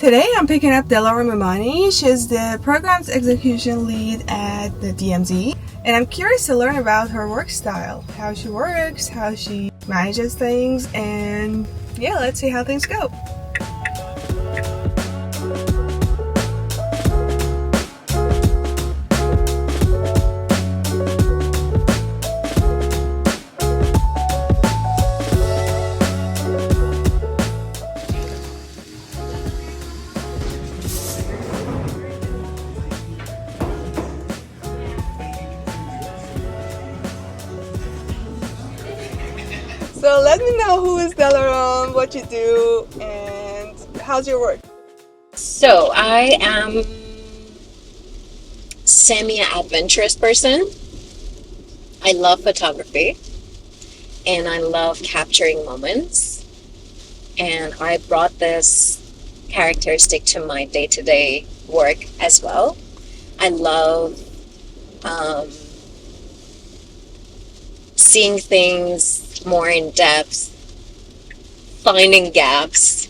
Today I'm picking up Delaram. She's the program's execution lead at the DMZ, and I'm curious to learn about her work style, how she works, how she manages things, and yeah, let's see how things go. So let me know who is Delaram, what you do, and how's your work? So I am semi-adventurous person. I love photography and I love capturing moments. And I brought this characteristic to my day-to-day work as well. I love um, seeing things more in depth, finding gaps,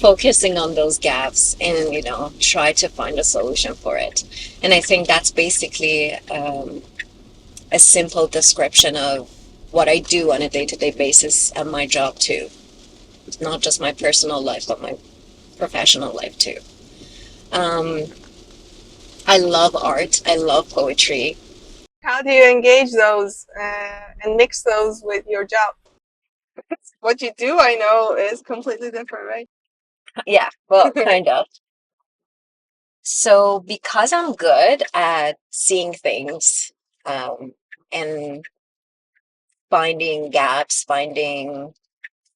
focusing on those gaps, and try to find a solution for it. And I think that's basically a simple description of what I do on a day-to-day basis at my job too. It's not just my personal life, but my professional life too. Um, I love art. I love poetry. How do you engage those and mix those with your job? What you do, I know, is completely different, right? Yeah, well, kind of. So because I'm good at seeing things and finding gaps, finding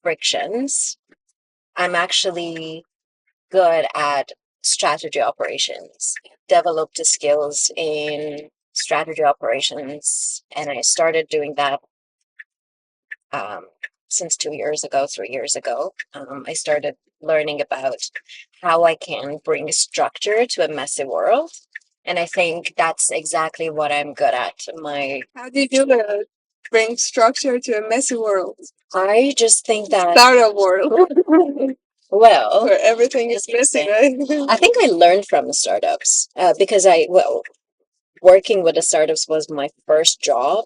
frictions, I'm actually good at strategy operations. Developed the skills in strategy operations, and I started doing that um, since 2 years ago, 3 years ago. I started learning about how I can bring structure to a messy world. And I think that's exactly what I'm good at. How do you do that? Bring structure to a messy world. I just think that Startup world. well, Where everything is messy, right? I think I learned from the startups because working with the startups was my first job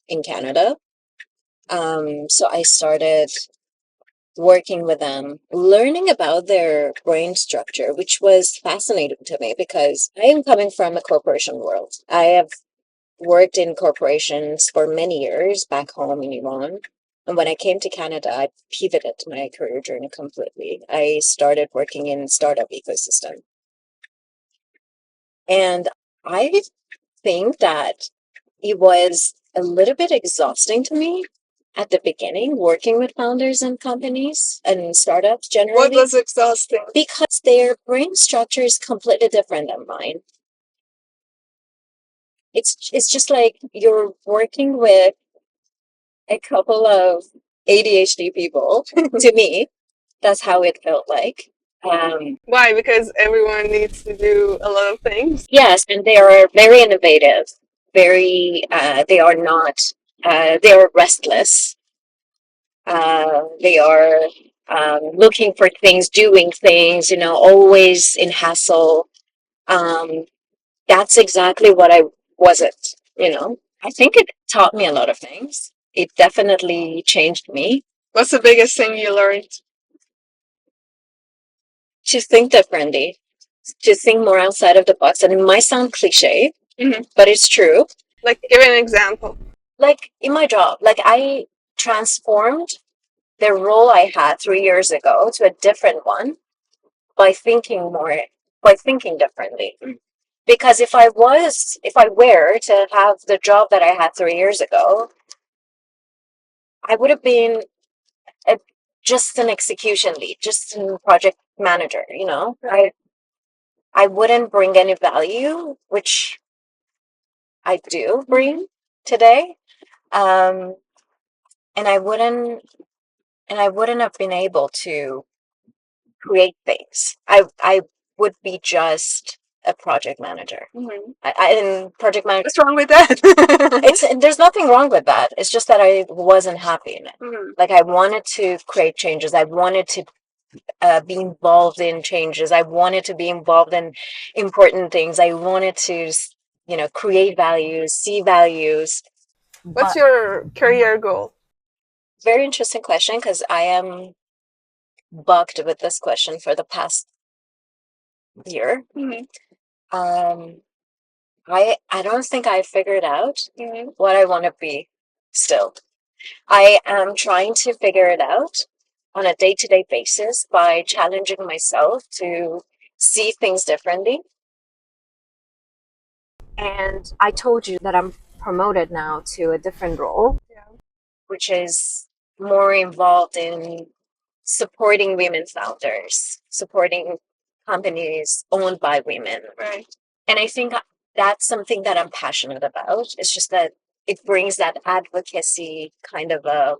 in Canada. So I started working with them, learning about their brain structure, which was fascinating to me because I am coming from a corporation world. I have worked in corporations for many years back home in Iran. And when I came to Canada, I pivoted my career journey completely. I started working in startup ecosystem. And I think that it was a little bit exhausting to me at the beginning, working with founders and companies and startups generally. What was exhausting? Because their brain structure is completely different than mine. It's just like you're working with a couple of ADHD people. To me, that's how it felt like. Why? Because everyone needs to do a lot of things. Yes, and they are very innovative. They are not. They are restless. They are looking for things, doing things. Always in hassle. Um, that's exactly what I wasn't. I think it taught me a lot of things. It definitely changed me What's the biggest thing you learned? to think differently, to think more outside of the box. And it might sound cliche, but it's true. Like, give an example. Like in my job, like I transformed the role I had 3 years ago to a different one by thinking differently. Because if I were to have the job that I had 3 years ago, I would have been just an execution lead, just a project manager. I wouldn't bring any value, which I do bring today, um, and I wouldn't have been able to create things. I would be just a project manager. And project manager. What's wrong with that? There's nothing wrong with that. It's just that I wasn't happy in it. Like I wanted to create changes. I wanted to be involved in changes. I wanted to be involved in important things. I wanted to, create values, see values. What's But your career goal? very interesting question, because I am bugged with this question for the past year. Mhm. Um, I don't think I figured out what I want to be still. I am trying to figure it out on a day-to-day basis by challenging myself to see things differently. And I told you that I'm promoted now to a different role, Yeah. which is more involved in supporting women founders, supporting companies owned by women. Right. And I think that's something that I'm passionate about. It's just that it brings that advocacy kind of a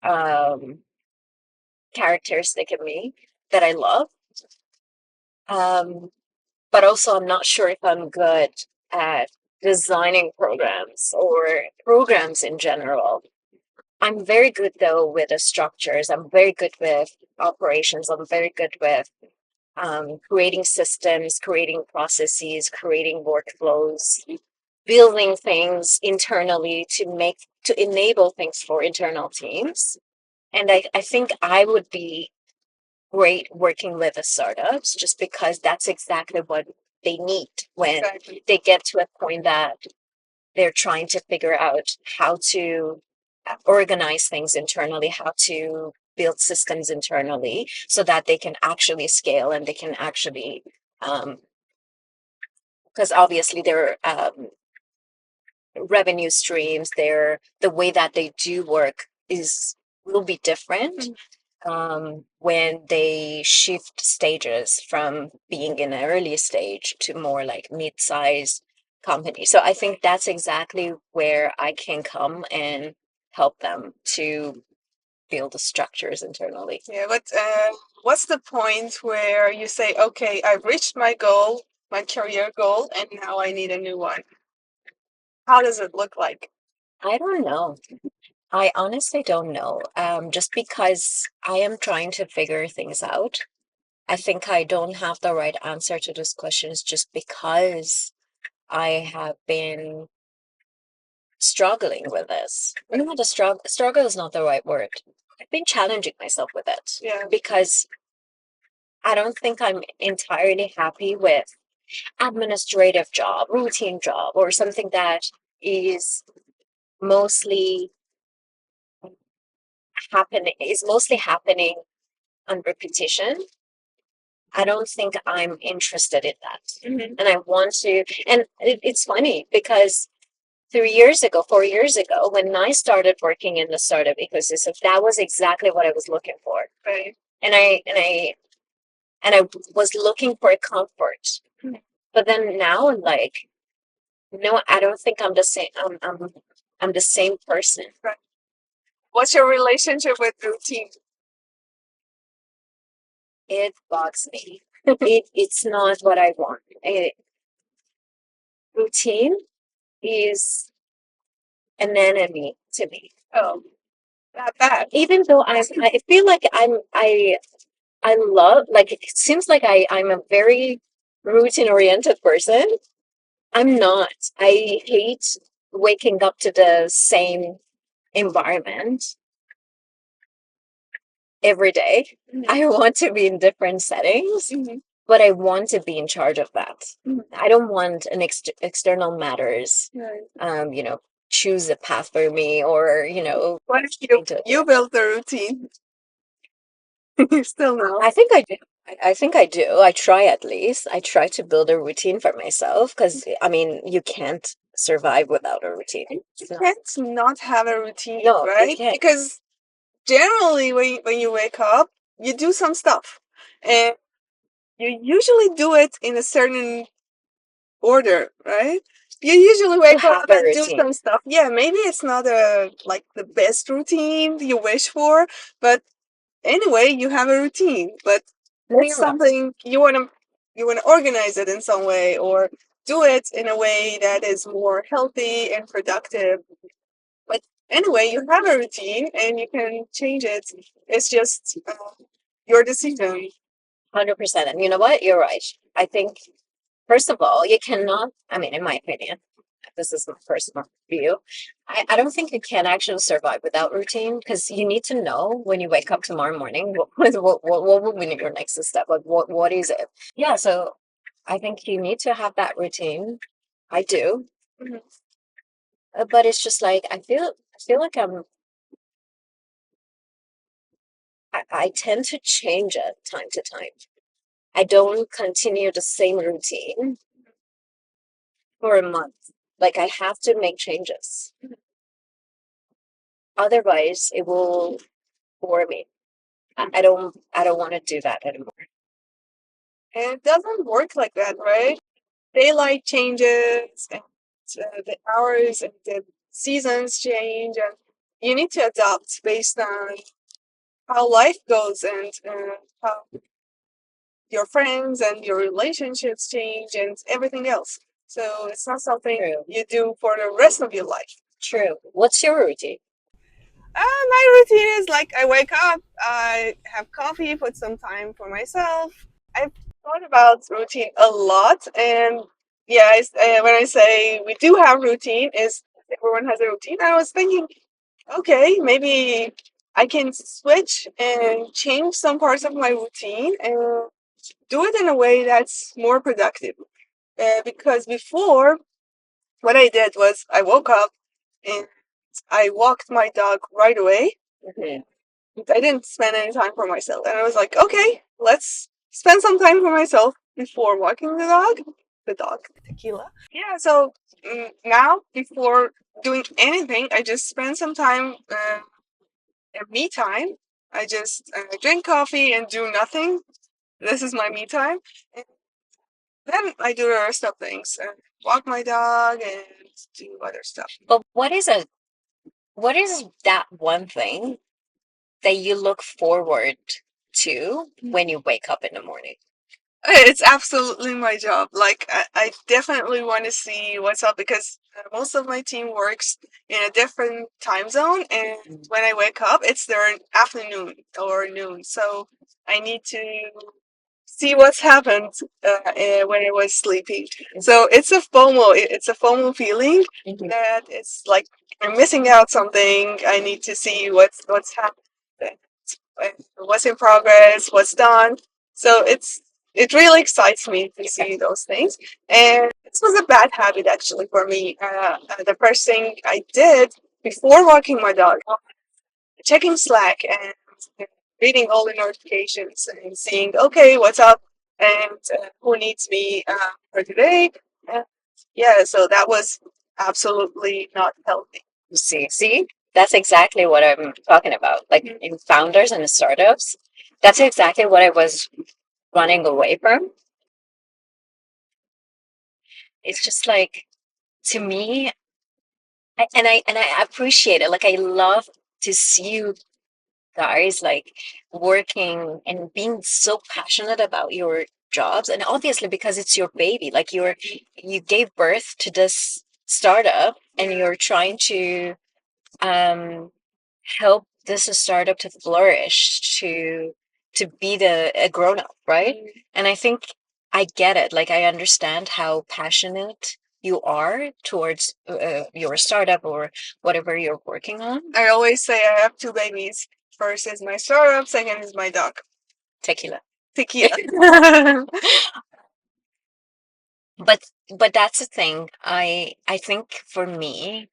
um, characteristic in me that I love. Um, but also, I'm not sure if I'm good at designing programs or programs in general. I'm very good though with the structures. I'm very good with operations. I'm very good with creating systems, creating processes, creating workflows, building things internally to enable things for internal teams. And I think I would be great working with the startups just because that's exactly what they need when they get to a point that they're trying to figure out how to organize things internally, how to build systems internally so that they can actually scale and they can actually, because obviously their revenue streams, the way that they do work will be different when they shift stages from being in an early stage to more like mid-sized company. So I think that's exactly where I can come and help them to build the structures internally. Yeah, but what's the point where you say, okay, I've reached my goal, my career goal, and now I need a new one? How does it look like? I don't know. I honestly don't know. Just because I am trying to figure things out. I think I don't have the right answer to those questions just because I have been struggling with this. Not a struggle is not the right word. I've been challenging myself with it. Yeah. Because I don't think I'm entirely happy with administrative job, routine job, or something that is mostly happening on repetition. I don't think I'm interested in that. Mhm. And I want to, and it's funny because 3 years ago, 4 years ago, when I started working in the startup ecosystem, that was exactly what I was looking for. Right. And I was looking for a comfort. Mhm. But then now I'm like, no, I don't think I'm the same. I'm the same person. Right. What's your relationship with routine? It bugs me. It's not what I want. Routine is an enemy to me. Oh, not bad. Even though I feel like I love, like, it seems like I'm a very routine oriented person. I'm not. I hate waking up to the same environment every day. Mhm. I want to be in different settings, Mhm. but I want to be in charge of that. Mhm. I don't want an external matters, Right. choose a path for me or, What if into you build the routine? You still know. I think I do. I think I do. I try at least. I try to build a routine for myself because, I mean, you can't survive without a routine. You It's not- can't not have a routine, No, you right? can't. Because generally, when you wake up, you do some stuff, and you usually do it in a certain order, right? You usually You wake up have a and do routine. some stuff. Yeah, maybe it's not a like the best routine you wish for, but anyway, you have a routine. But No, it's you're right. something you wanna organize it in some way or do it in a way that is more healthy and productive. But anyway, you have a routine and you can change it. It's just your decision. 100%. And you know what? You're right. I think, first of all, you cannot, I mean, in my opinion, this is my personal view. I don't think you can actually survive without routine because you need to know when you wake up tomorrow morning what will be your next step. Like what is it? Yeah, so I think you need to have that routine. I do, Mhm. but it's just like I feel like I tend to change it time to time. I don't continue the same routine for a month. Like I have to make changes. Otherwise, it will bore me. I don't want to do that anymore. And it doesn't work like that, right? Daylight changes, and the hours and the seasons change, and you need to adapt based on how life goes and how your friends and your relationships change and everything else. So it's not something True. you do for the rest of your life. True. What's your routine? My routine is like I wake up, I have coffee, put some time for myself. I've thought about routine a lot, and yeah, when I say we do have routine, is everyone has a routine. I was thinking, okay, maybe I can switch and change some parts of my routine and do it in a way that's more productive. Because before, what I did was I woke up and I walked my dog right away. Mhm. I didn't spend any time for myself. And I was like, okay, let's spend some time for myself before walking the dog. The dog. Tequila. Yeah, so now, before doing anything, I just spend some time, me time. I just drink coffee and do nothing. This is my me time. And then I do the rest of things. Walk my dog and do other stuff. But what is that one thing that you look forward to when you wake up in the morning? It's absolutely my job. Like, I definitely want to see what's up because most of my team works in a different time zone, and when I wake up, it's their afternoon or noon. So I need to see what's happened when I was sleeping. So it's a FOMO. It's a FOMO feeling Mhm. that it's like I'm missing out something. I need to see what's happened, what's in progress, what's done. So it really excites me to see those things. And this was a bad habit actually for me. The first thing I did before walking my dog, checking Slack and reading all the notifications and seeing, okay, what's up and who needs me for today. Uh, yeah, so that was absolutely not healthy. See, that's exactly what I'm talking about. Like in founders and startups, that's exactly what I was running away from. It's just like to me, and I appreciate it. Like I love to see you guys like working and being so passionate about your jobs, and obviously because it's your baby. Like you gave birth to this startup, and you're trying to um help this startup to flourish, to be a grown up, right? And I think I get it. Like I understand how passionate you are towards your startup or whatever you're working on. I always say I have two babies. First is my startup, second is my dog. Tequila. Tequila. But that's the thing. I think for me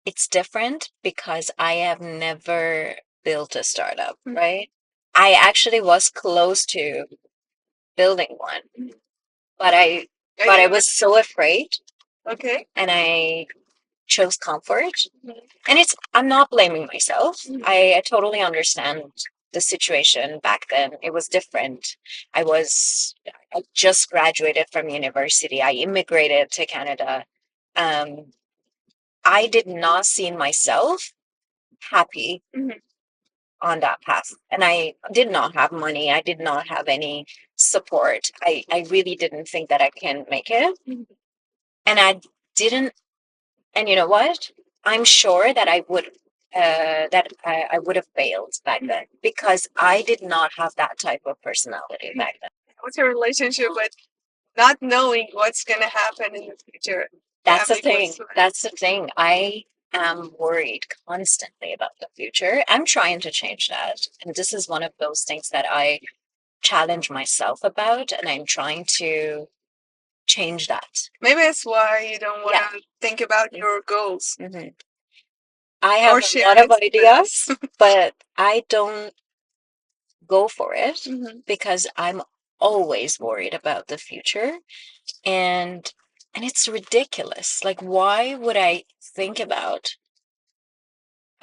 it's different because I have never built a startup, right? I actually was close to building one, but I was so afraid, Okay. and I chose comfort. And I'm not blaming myself. I totally understand the situation back then. It was different. I just graduated from university. I immigrated to Canada. Um, I did not see myself happy on that path. And I did not have money. I did not have any support. I really didn't think that I can make it. And I didn't, and you know what? I'm sure that I would that I would have failed back then because I did not have that type of personality back then. What's your relationship with not knowing what's going to happen in the future? That's the thing. That's the thing. I am worried constantly about the future. I'm trying to change that. And this is one of those things that I challenge myself about, and I'm trying to change that. Maybe it's why you don't want to think about your goals. Mm-hmm. I have a lot of ideas, but I don't go for it because I'm always worried about the future. And it's ridiculous. Like, why would I think about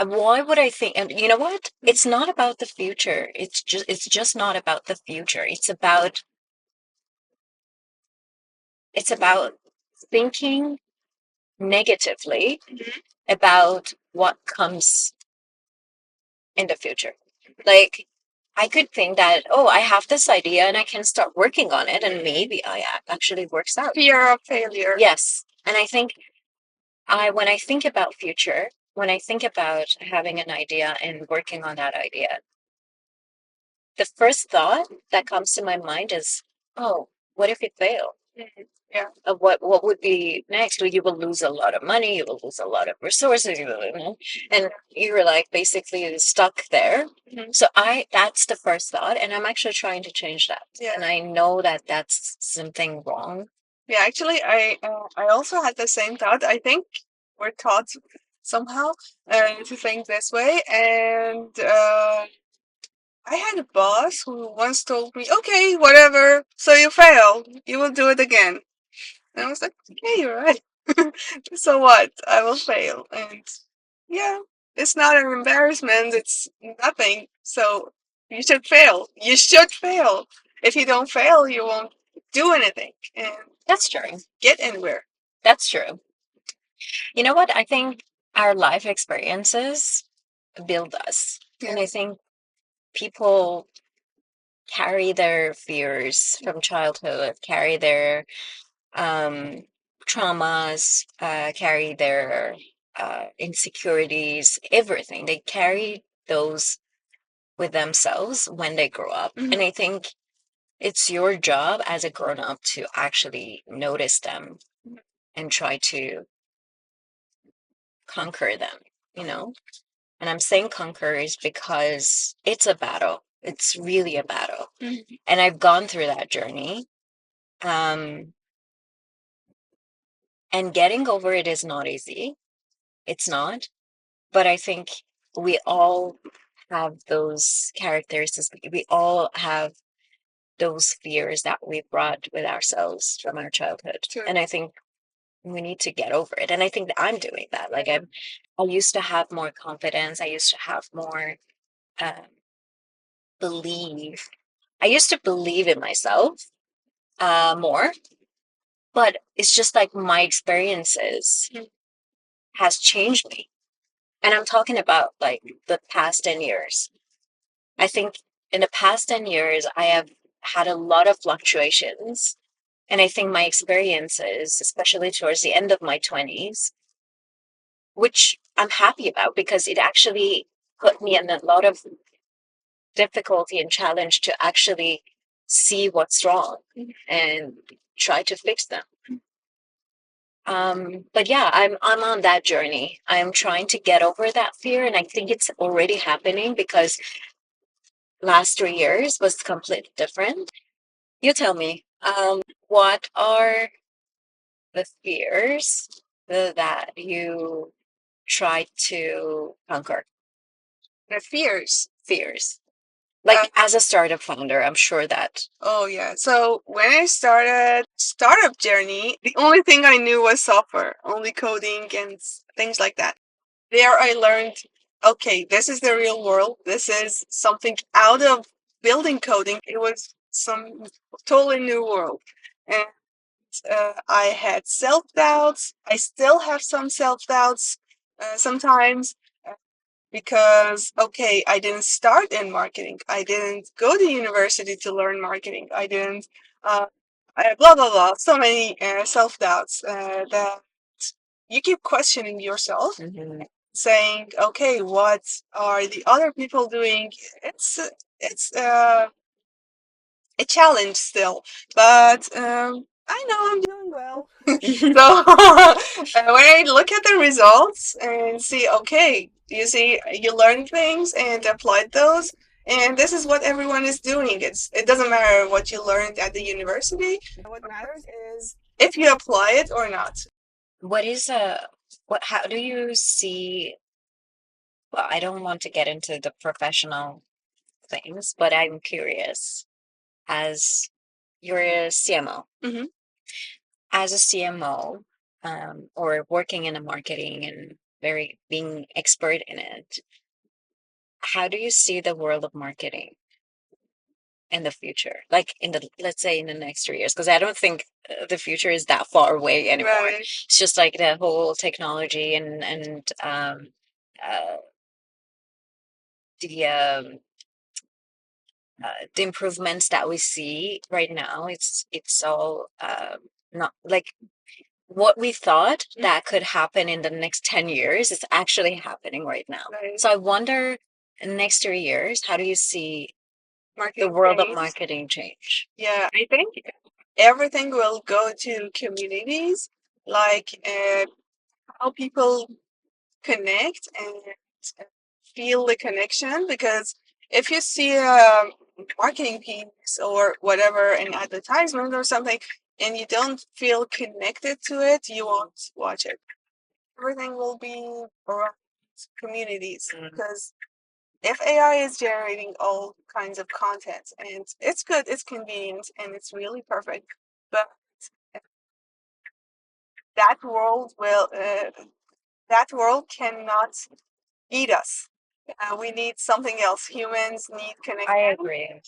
why would I think, and you know what? It's not about the future. It's just not about the future. It's about thinking negatively about what comes in the future. Like, I could think that, oh, I have this idea and I can start working on it, and maybe I actually works out. Fear of failure. Yes. And I think when I think about future, when I think about having an idea and working on that idea, the first thought that comes to my mind is, oh, what if it fails? Yeah. What would be next? Well, you will lose a lot of money. You will lose a lot of resources. And you're like basically stuck there. So that's the first thought, and I'm actually trying to change that. Yeah. And I know that that's something wrong. Yeah, actually, I also had the same thought. I think we're taught somehow to think this way, and I had a boss who once told me, "Okay, whatever. So you fail, you will do it again." And I was like, "Yeah, you're right. So what? I will fail." And yeah, it's not an embarrassment. It's nothing. So you should fail. You should fail. If you don't fail, you won't do anything. And that's true. Get anywhere. That's true. You know what? I think our life experiences build us. Yeah. And I think people carry their fears from childhood, carry their traumas, carry their insecurities, everything. They carry those with themselves when they grow up. And I think it's your job as a grown up to actually notice them and try to conquer them, you know? And I'm saying conquer is because it's a battle. It's really a battle. And I've gone through that journey. And getting over it is not easy. It's not. But I think we all have those characteristics. We all have those fears that we brought with ourselves from our childhood. True. And I think we need to get over it. And I think that I'm doing that. Like I used to have more confidence. I used to have more believe. I used to believe in myself more, but it's just like my experiences has changed me. And I'm talking about like the past 10 years. I think in the past 10 years, I have had a lot of fluctuations. And I think my experiences, especially towards the end of my 20s, which I'm happy about because it actually put me in a lot of difficulty and challenge to actually see what's wrong and try to fix them. But yeah, I'm on that journey. I'm trying to get over that fear, and I think it's already happening because last 3 years was completely different. You tell me, what are the fears that you try to conquer? The fears. Like as a startup founder, I'm sure that. Oh yeah. So when I started startup journey, the only thing I knew was software, only coding and things like that. There I learned, okay, this is the real world. This is something out of building coding. It was some totally new world. And I had self-doubts. I still have some self-doubts sometimes because, okay, I didn't start in marketing. I didn't go to university to learn marketing. I didn't, blah, blah, blah. So many self-doubts that you keep questioning yourself. saying, okay, what are the other people doing? It's a challenge still, but I know I'm doing well. So when I look at the results and see, okay, you see, you learn things and applied those, and this is what everyone is doing. It doesn't matter what you learned at the university. What matters is if you apply it or not. What is what how do you see, well, I don't want to get into the professional things, but I'm curious, as you're a CMO, Mm-hmm. as a CMO, or working in a marketing and very being expert in it, how do you see the world of marketing in the future? Like in the, let's say in the next 3 years, because I don't think the future is that far away anymore. Right. It's just like the whole technology and uh, the um, the improvements that we see right now. It's all not like what we thought that could happen in the next 10 years is actually happening right now. Right. So I wonder, in the next 3 years, how do you see the Marketing world of change. marketing change? Yeah, I think everything will go to communities, like how people connect and feel the connection. Because if you see a marketing piece or whatever, an advertisement or something, and you don't feel connected to it, you won't watch it. Everything will be around communities, Mm. because if AI is generating all kinds of content, and it's good, it's convenient, and it's really perfect, but that world will that world cannot eat us. We need something else. Humans need I connection. agree.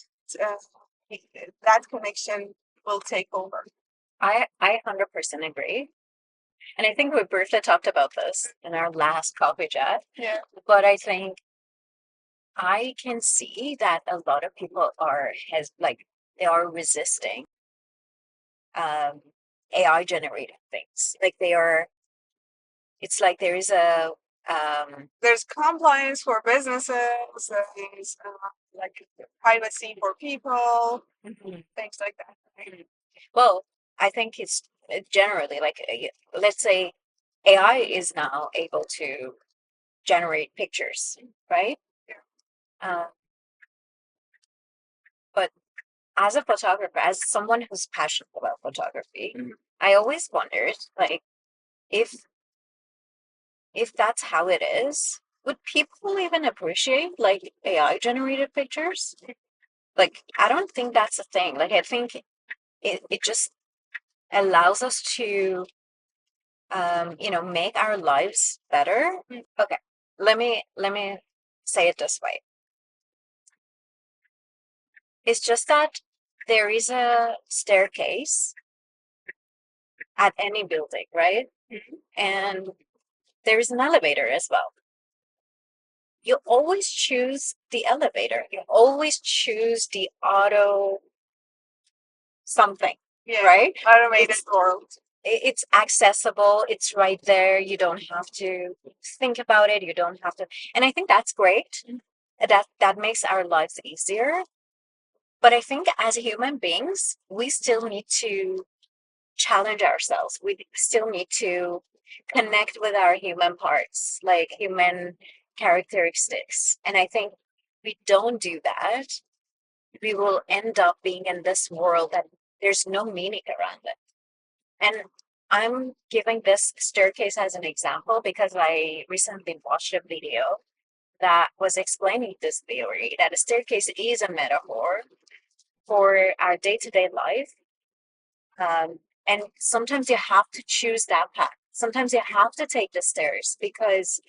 Uh, that connection will take over. I 100% agree. And I think we briefly talked about this in our last coffee chat. Yeah. But I think I can see that a lot of people are has like they are resisting um, AI generated things. Like they are, it's like there is a There's compliance for businesses. There's like privacy for people. Mhm. Things like that. Right? Well, I think it's generally like let's say AI is now able to generate pictures, right? Uh, but as a photographer, as someone who's passionate about photography, I always wondered, like, if if that's how it is, would people even appreciate like AI generated pictures? Like, I don't think that's a thing. Like, I think it just allows us to, make our lives better. Okay, let me say it this way. It's just that there is a staircase at any building, right? And there is an elevator as well. You always choose the elevator. You always choose the auto something, Yeah. right? Automated It's world. it's accessible. It's right there. You don't have to think about it. You don't have to, and I think that's great. That makes our lives easier. But I think as human beings, we still need to challenge ourselves. We still need to connect with our human parts, like human characteristics. And I think we don't do that, we will end up being in this world that there's no meaning around it. And I'm giving this staircase as an example because I recently watched a video that was explaining this theory that a staircase is a metaphor for our day to day life. And sometimes you have to choose that path. Sometimes you have to take the stairs because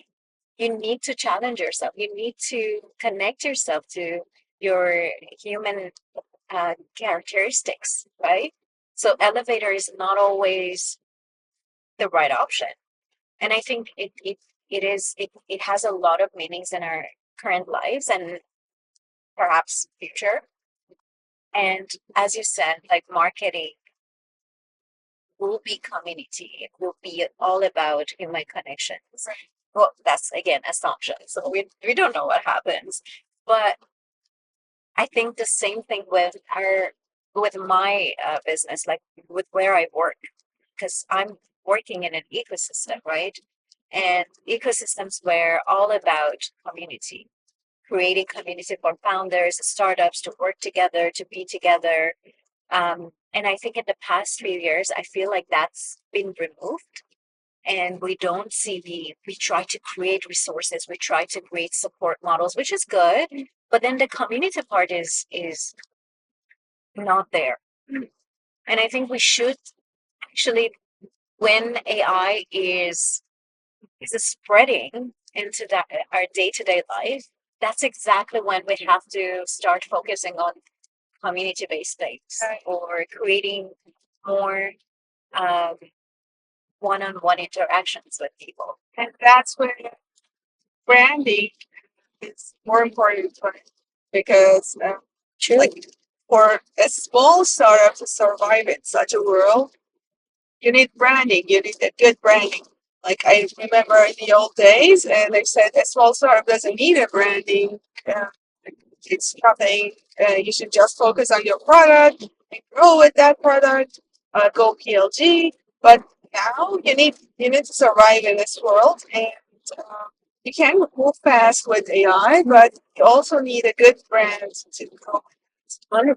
you need to challenge yourself. You need to connect yourself to your human characteristics, right? So elevator is not always the right option. And I think it has a lot of meanings in our current lives and perhaps future. And as you said, like marketing will be community. It will be all about human connections. well, that's again assumption. So we don't know what happens. But I think the same thing with my business, like with where I work, because I'm working in an ecosystem, right? And ecosystems were all about community, creating community for founders, startups to work together, to be together. And I think in the past 3 years, I feel like that's been removed. And we don't see we try to create resources, we try to create support models, which is good. But then the community part is not there. And I think we should actually, when AI is spreading into that our day-to-day life, that's exactly when we have to start focusing on community-based things or creating more um, one-on-one interactions with people. And that's where branding is more important, right? Because True. like for a small startup to survive in such a world, you need branding. You need a good branding. Like I remember in the old days, and they said a small startup doesn't need a branding. Uh, it's nothing. You should just focus on your product and grow with that product. Go PLG. But now you need to survive in this world, and uh, you can move fast with AI, but you also need a good brand to go. 100%.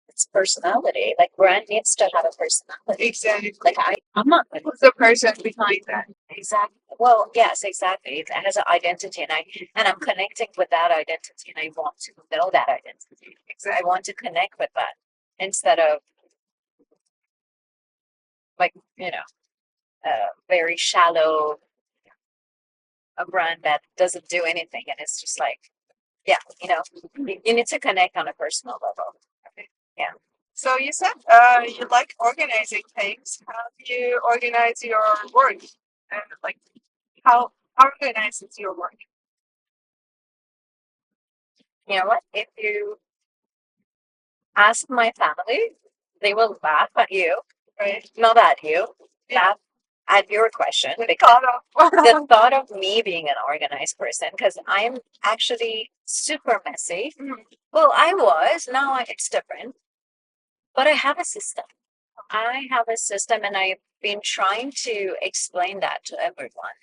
It's personality. Like brand needs to have a personality. Exactly. Like I'm not Who's the person behind that? exactly. Well, yes, exactly. It has an identity, and I'm connecting with that identity, and I want to know that identity. I want to connect with that instead of like very shallow a brand that doesn't do anything, and it's just like yeah, you need to connect on a personal level. Yeah. So you said you like organizing things. How do you organize your work? And like how organized is your work? You know what? If you ask my family, they will laugh at you, Right? not at you, Yeah. laugh at your question The because thought of the thought of me being an organized person, because I'm actually super messy. Mhm. Well, I was, now it's different, but I have a system. I have a system, and I've been trying to explain that to everyone.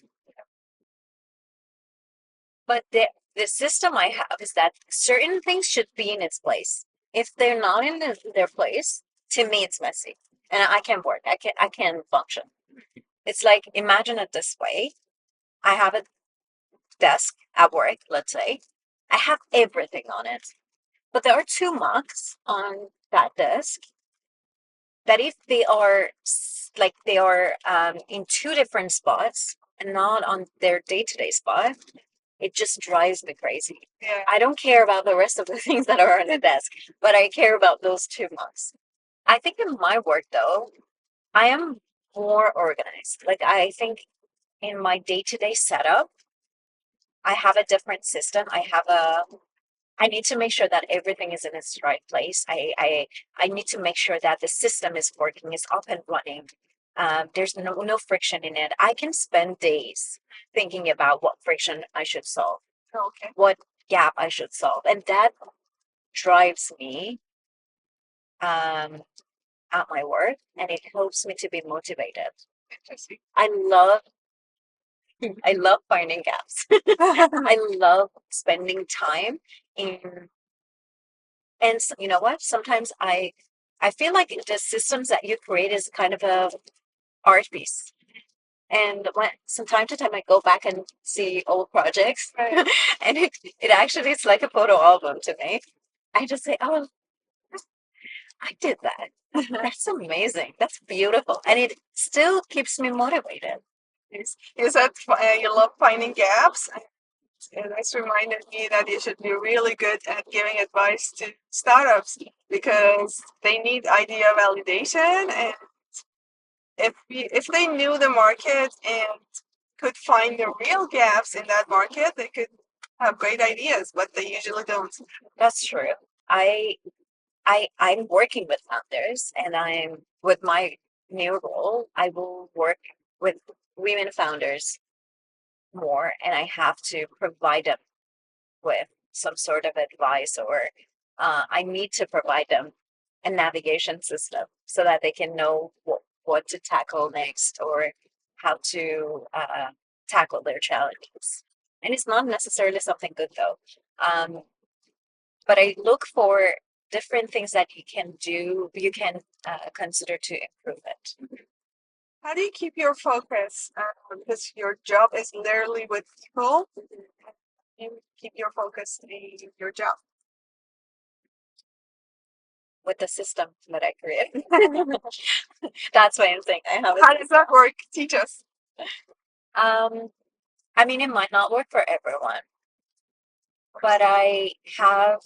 But the system I have is that certain things should be in its place. If they're not in their place, to me it's messy, and I can work. I can function. It's like imagine it this way: I have a desk at work. Let's say I have everything on it, but there are two mugs on that desk that if they are like they are in two different spots and not on their day-to-day spot, it just drives me crazy. Yeah. I don't care about the rest of the things that are on the desk, but I care about those two mugs. I think in my work though, I am more organized. Like I think in my day-to-day setup, I have a different system. I need to make sure that everything is in its right place. I need to make sure that the system is working, is up and running. There's no friction in it. I can spend days thinking about what friction I should solve, Okay. what gap I should solve, and that drives me um, at my work, and it helps me to be motivated. Interesting. I love finding gaps. I love spending time in And you know what? Sometimes I feel like the systems that you create is kind of a art piece. And when from time to time I go back and see old projects, Right. and it actually is like a photo album to me. I just say, "Oh, I did that. That's amazing. That's beautiful," and it still keeps me motivated. Yes. You said you love finding gaps, and this reminded me that you should be really good at giving advice to startups because they need idea validation, and if they knew the market and could find the real gaps in that market, they could have great ideas, but they usually don't. That's true. I I'm working with founders, and I'm with my new role. I will work with women founders more, and I have to provide them with some sort of advice, or I need to provide them a navigation system so that they can know what to tackle next, or how to tackle their challenges. And it's not necessarily something good though. But I look for different things that you can do, you can consider to improve it. How do you keep your focus? Because your job is literally with people. You keep your focus in your job. With the system that I create. That's why I'm saying I have. How does that work? Teach us. I mean, it might not work for everyone, but I have,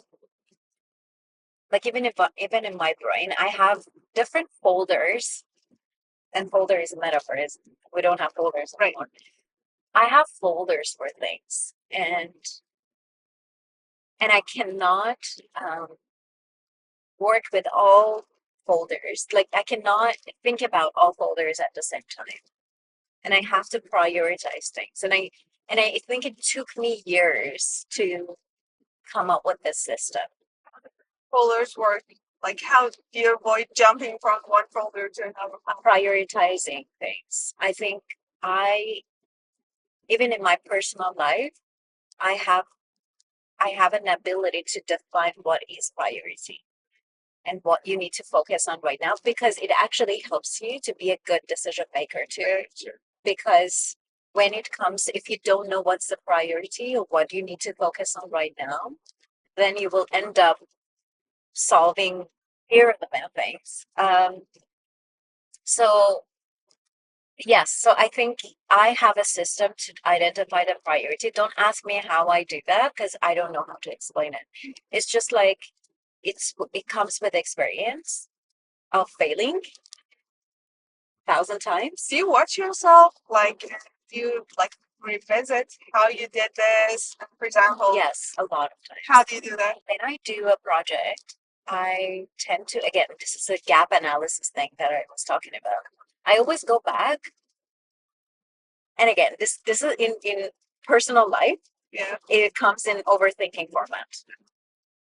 like, even in my brain, I have different folders, and folder is a metaphor. Is we don't have folders anymore. I have folders for things, and I cannot work with all folders. Like, I cannot think about all folders at the same time, and I have to prioritize things. And I think it took me years to come up with this system. Folders work. Like, how do you avoid jumping from one folder to another? Prioritizing things. I think even in my personal life, I have an ability to define what is priority and what you need to focus on right now, because it actually helps you to be a good decision maker too. Because when it comes, if you don't know what's the priority or what you need to focus on right now, then you will end up solving irrelevant things. So yes, so I think I have a system to identify the priority. Don't ask me how I do that, because I don't know how to explain it. It's just like it comes with experience of failing 1,000 times. Do you watch yourself? Like, do you like revisit how you did this? For example, Yes, a lot of times. how do you do that? When I do a project, I tend to, again, this is a gap analysis thing that I was talking about. I always go back, and again, this is in personal life. Yeah. It comes in overthinking format.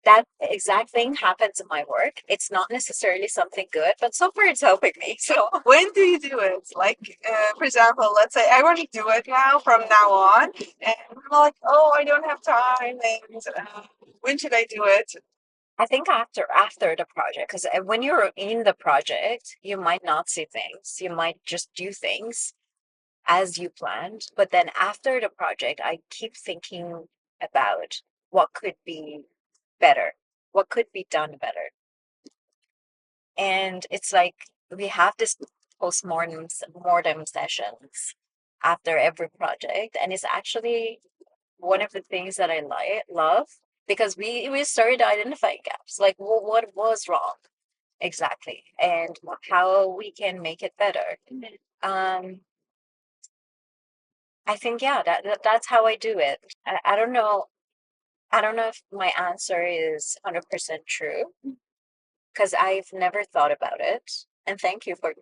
That exact thing happens in my work. It's not necessarily something good, but so far it's helping me. So when do you do it? Like, for example, let's say I want to do it now from now on, and I'm like, oh, I don't have time, and when should I do it? I think after the project, because when you're in the project, you might not see things. You might just do things as you planned. But then after the project, I keep thinking about what could be better, what could be done better. And it's like we have this postmortem mortem sessions after every project, and it's actually one of the things that I love, because we started identifying gaps, like what was wrong exactly, and how we can make it better. Um, I think, yeah, that's how I do it. I don't know. I don't know if my answer is 100% true, because I've never thought about it. And thank you for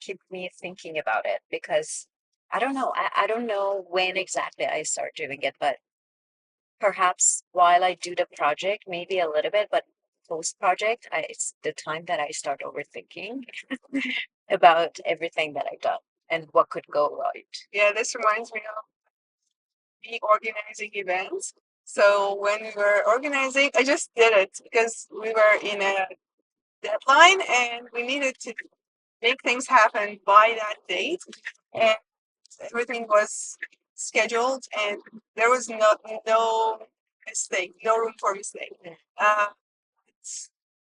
keep me thinking about it, because I don't know. I don't know when exactly I start doing it, but perhaps while I do the project, maybe a little bit, but post project, it's the time that I start overthinking about everything that I've done and what could go right. Yeah, this reminds me of me organizing events. So when we were organizing, I just did it because we were in a deadline and we needed to make things happen by that date. And everything was scheduled and there was no mistake, no room for mistake. Uh,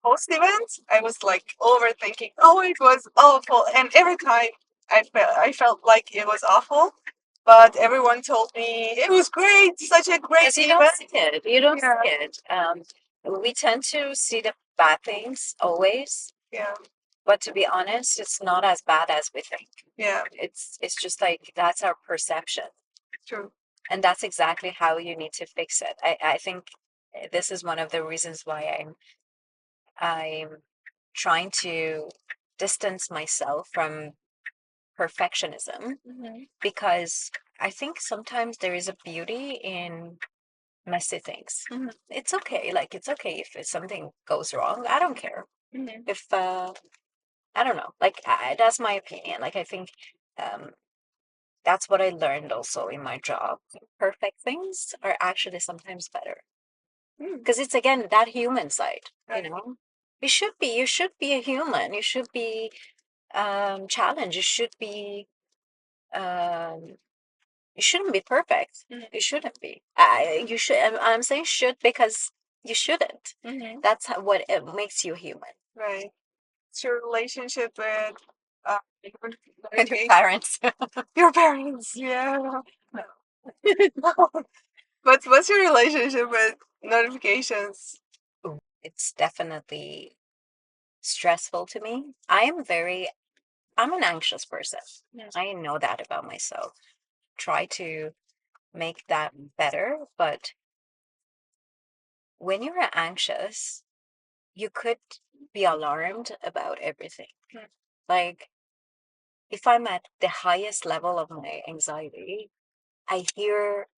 Post event, I was like overthinking. Oh, it was awful, and every time I felt like it was awful, but everyone told me it was great, such a great Because you event. don't see it. You don't Yeah. see it. We tend to see the bad things always, Yeah, but to be honest, it's not as bad as we think. yeah, It's just like that's our perception, true. and that's exactly how you need to fix it. I think this is one of the reasons why I'm trying to distance myself from perfectionism, because I think sometimes there is a beauty in messy things. It's okay. Like, it's okay if something goes wrong. I don't care. If, I don't know. Like, that's my opinion. Like, I think that's what I learned also in my job. Perfect things are actually sometimes better. Because it's, again, that human side, you know? You should be a human. You should be challenged. You should be, you shouldn't be perfect. You shouldn't be. You should. I'm saying should because you shouldn't. That's what it makes you human. Right. It's your relationship with And your parents. your parents. Yeah. But what's your relationship with notifications? It's definitely stressful to me. I'm an anxious person. I know that about myself. Try to make that better, but when you're anxious, you could be alarmed about everything. Like, if I'm at the highest level of my anxiety, I hear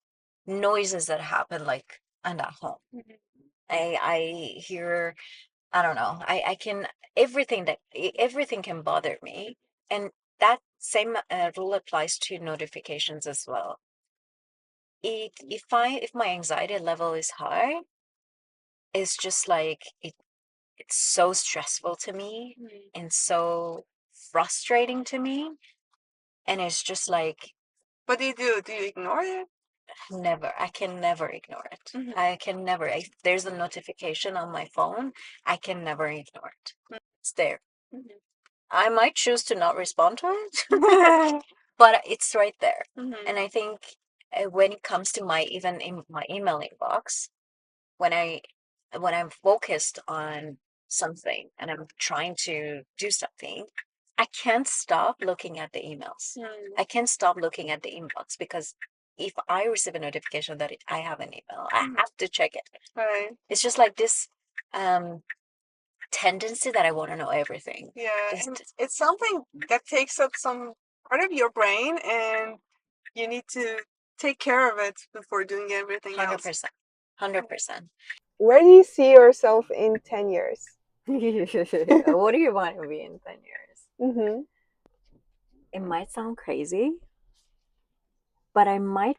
noises that happen like and at home. I hear, I don't know. I can everything can bother me, and that same rule applies to notifications as well. If my anxiety level is high, it's just like it's so stressful to me and so frustrating to me, and it's just like What do you do? Do you ignore it? I can never ignore it. I can never. If there's a notification on my phone, I can never ignore it. It's there. I might choose to not respond to it, but it's right there. And I think when it comes to even in my email inbox, when I'm focused on something and I'm trying to do something, I can't stop looking at the emails. I can't stop looking at the inbox because if I receive a notification that I have an email, I have to check it. Right. It's just like this tendency that I want to know everything. Yeah, and it's something that takes up some part of your brain, and you need to take care of it before doing everything else. 100%. 100%. Where do you see yourself in 10 years? What do you want to be in 10 years? It might sound crazy, but I might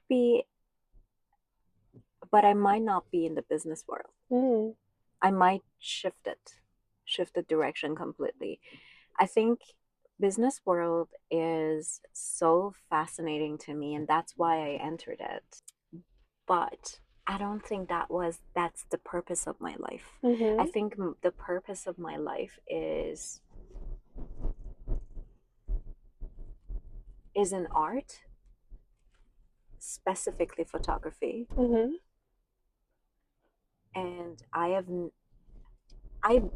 not be in the business world. I might shift the direction completely. I think business world is so fascinating to me, and that's why I entered it. But I don't think that's the purpose of my life. I think the purpose of my life is in art, specifically photography. And I've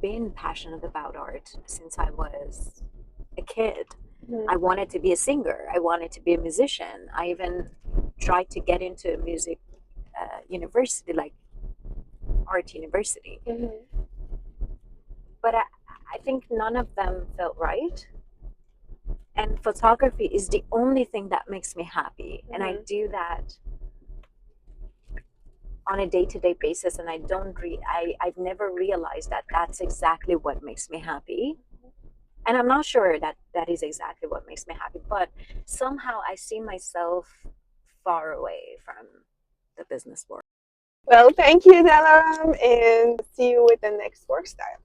been passionate about art since I was a kid. I wanted to be a singer. I wanted to be a musician. I even tried to get into a music university, like art university. But I think none of them felt right. And photography is the only thing that makes me happy. And I do that on a day-to-day basis, and I've never realized that that's exactly what makes me happy. And I'm not sure that that is exactly what makes me happy, but somehow I see myself far away from the business world. Well, thank you, Delaram, and see you with the next Workstyle.